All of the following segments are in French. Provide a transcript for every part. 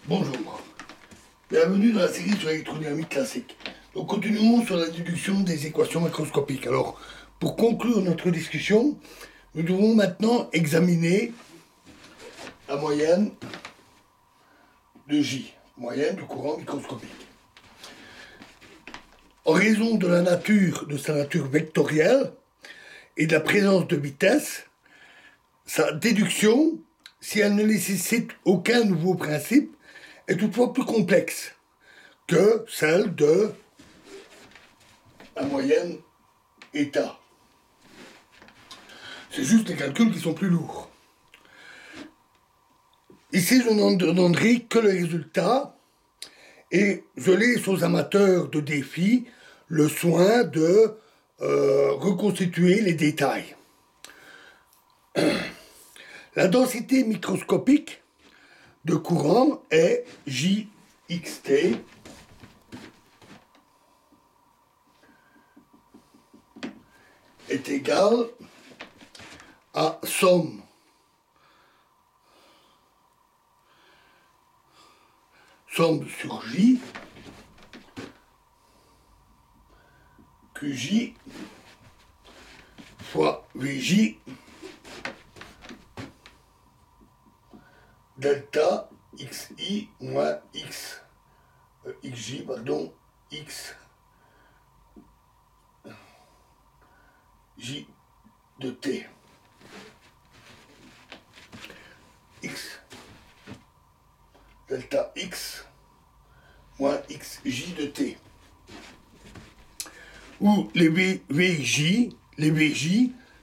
Bonjour, bienvenue dans la série sur l'électrodynamique classique. Donc continuons sur la déduction des équations macroscopiques. Alors, pour conclure notre discussion, nous devons maintenant examiner la moyenne de J, moyenne du courant microscopique. En raison de sa nature vectorielle et de la présence de vitesse, sa déduction, si elle ne nécessite aucun nouveau principe, est toutefois plus complexe que celle de la moyenne état. C'est juste les calculs qui sont plus lourds. Ici, je n'en donnerai que le résultat et je laisse aux amateurs de défis le soin de reconstituer les détails. La densité microscopique de courant est JXT est égal à somme sur J QJ fois VJ delta XI moins XJ, pardon, X J de T. X delta X moins XJ de T. Où les VJ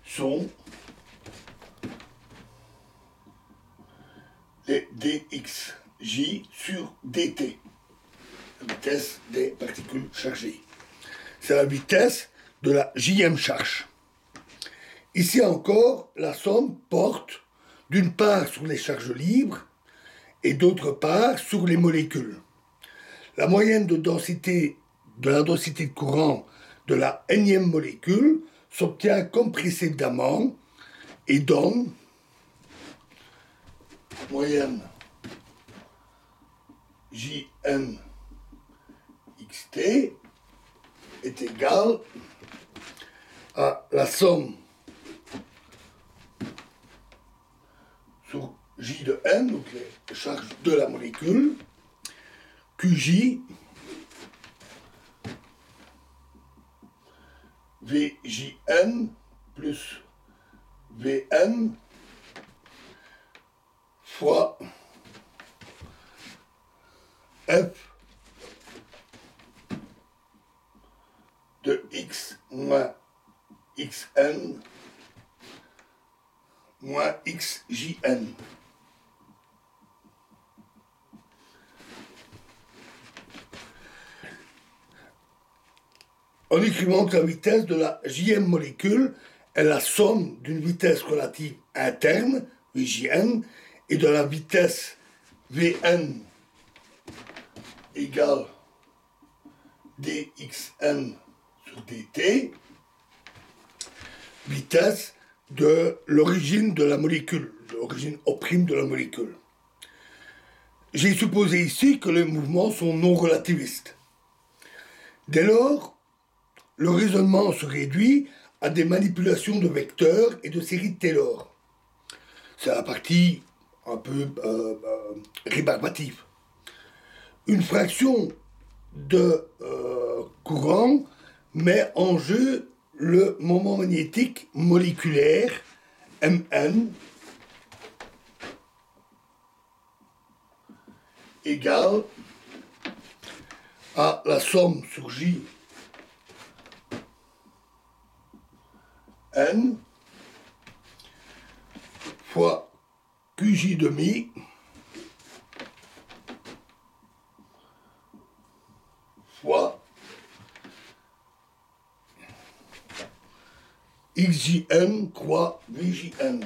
sont les dxj sur dt, la vitesse des particules chargées. C'est la vitesse de la jème charge. Ici encore, la somme porte d'une part sur les charges libres et d'autre part sur les molécules. La moyenne de la densité de courant de la nème molécule s'obtient comme précédemment et donne moyenne JN XT est égale à la somme sur J de N, donc les charges de la molécule, QJ VJN plus VN fois F de X moins XN moins XJN. En écrivant que la vitesse de la jème molécule est la somme d'une vitesse relative interne, VJN, et de la vitesse Vn égale dxn sur dt, vitesse de l'origine de la molécule, de l'origine au' de la molécule. J'ai supposé ici que les mouvements sont non relativistes. Dès lors, le raisonnement se réduit à des manipulations de vecteurs et de séries de Taylor. C'est la partie un peu rébarbative. Une fraction de courant met en jeu le moment magnétique moléculaire Mn égale à la somme sur J N fois QJ demi fois XJN croix VJN.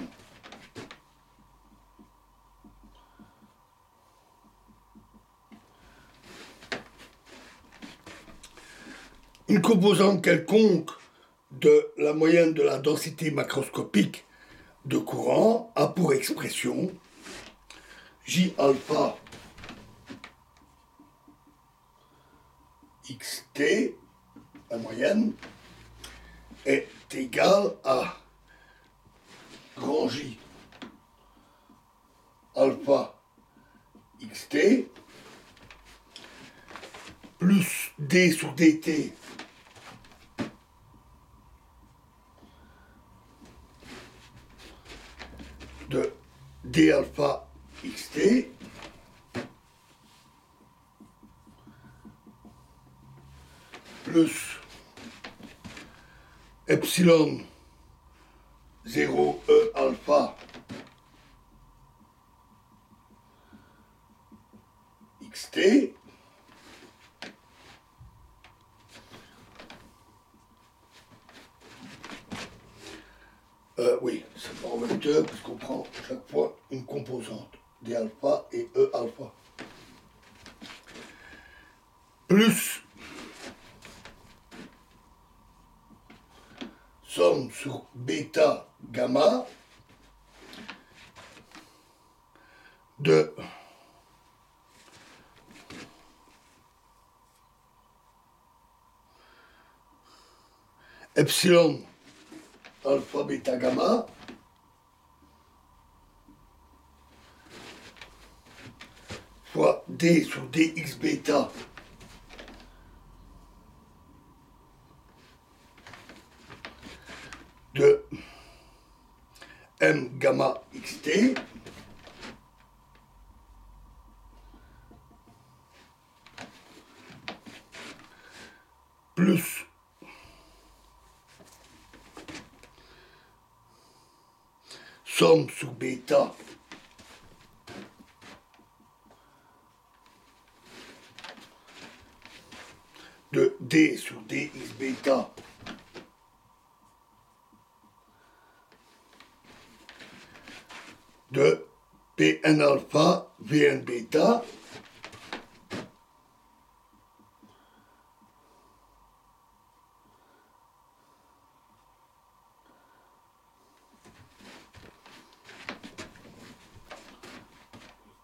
Une composante quelconque de la moyenne de la densité macroscopique de courant a pour expression J alpha xt, la moyenne, est égal à grand J alpha xt plus d sur dt de d alpha xt plus epsilon 0 e alpha xt oui, c'est pas en vecteur parce qu'on prend chaque fois une composante, d alpha et e alpha. Plus somme sur bêta gamma de epsilon alpha bêta gamma fois d sur dx bêta de m gamma xt plus somme sur bêta de d sur dx bêta de Pn alpha Vn bêta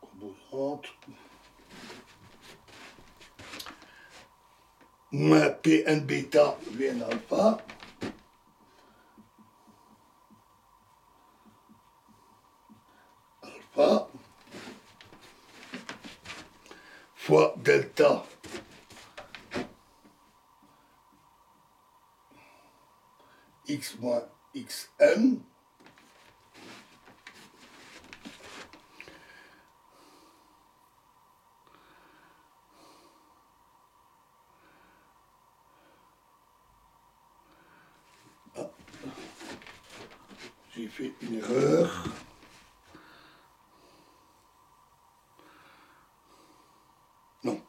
composante moins Pn bêta Vn alpha fois delta x moins xn j'ai fait une erreur. Non.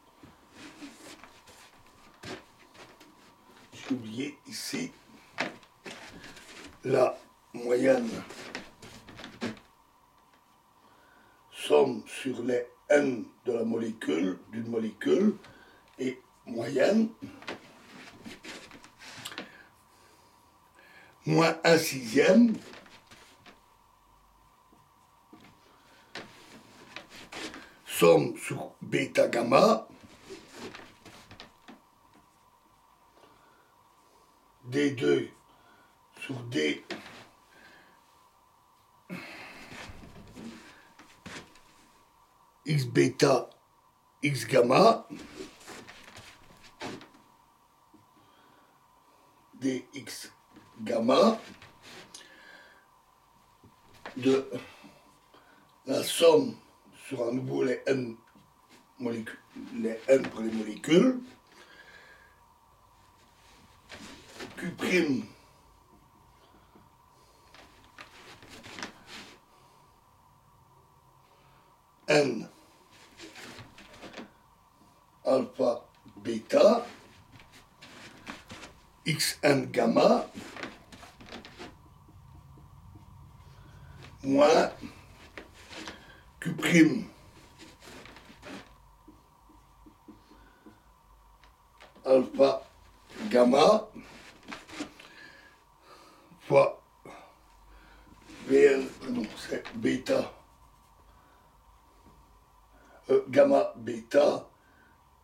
J'ai oublié ici la moyenne somme sur les n de la molécule, d'une molécule, et moyenne moins 1/6 somme sur bêta gamma d2 sur d x bêta x gamma dx gamma de la somme sur à nouveau les n molécules, les n pour les molécules, Q' n alpha bêta xn gamma moins Q' alpha gamma fois Vn, non, c'est bêta, gamma bêta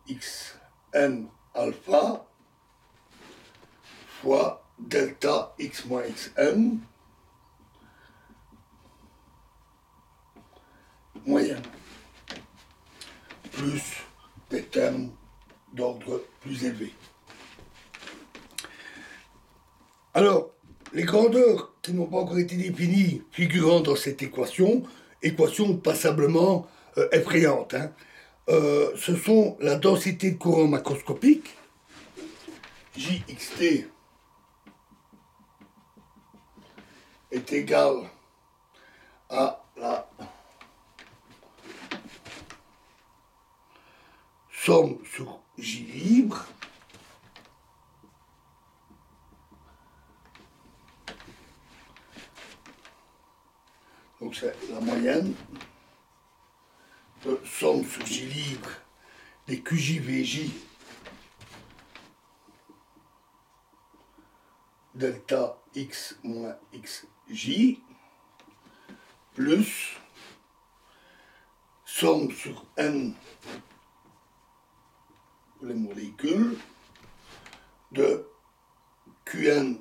xn alpha fois delta x moins xn moyenne, plus des termes d'ordre plus élevé. Alors, les grandeurs qui n'ont pas encore été définies figurant dans cette équation passablement effrayante, hein, ce sont la densité de courant macroscopique, JXT est égale à la somme sur J libre donc c'est la moyenne de somme sur J libre des QJVJ delta x moins xj plus somme sur n les molécules de Qn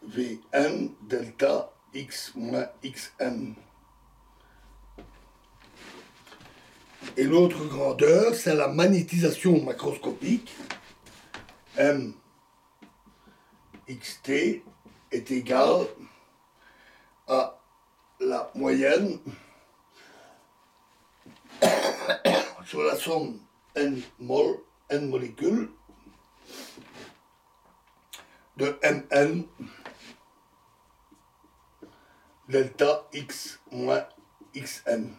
Vn delta x moins xn. Et l'autre grandeur, c'est la magnétisation macroscopique. M xt est égal à la moyenne sur la somme n molécules de Mn delta x moins xn.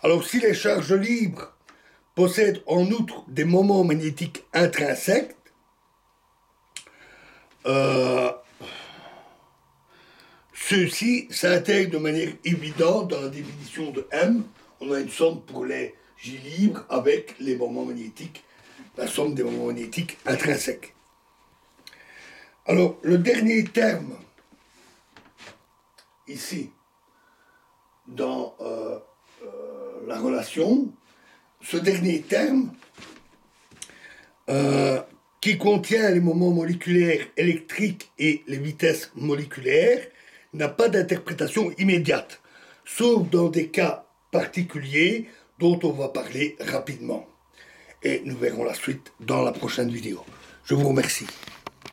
Alors si les charges libres possèdent en outre des moments magnétiques intrinsèques, ceux-ci s'intègrent de manière évidente dans la définition de M. On a une somme pour les J libres avec les moments magnétiques, la somme des moments magnétiques intrinsèques. Alors, le dernier terme, ici, dans la relation, ce dernier terme, qui contient les moments moléculaires électriques et les vitesses moléculaires, n'a pas d'interprétation immédiate, sauf dans des cas particuliers dont on va parler rapidement. Et nous verrons la suite dans la prochaine vidéo. Je vous remercie.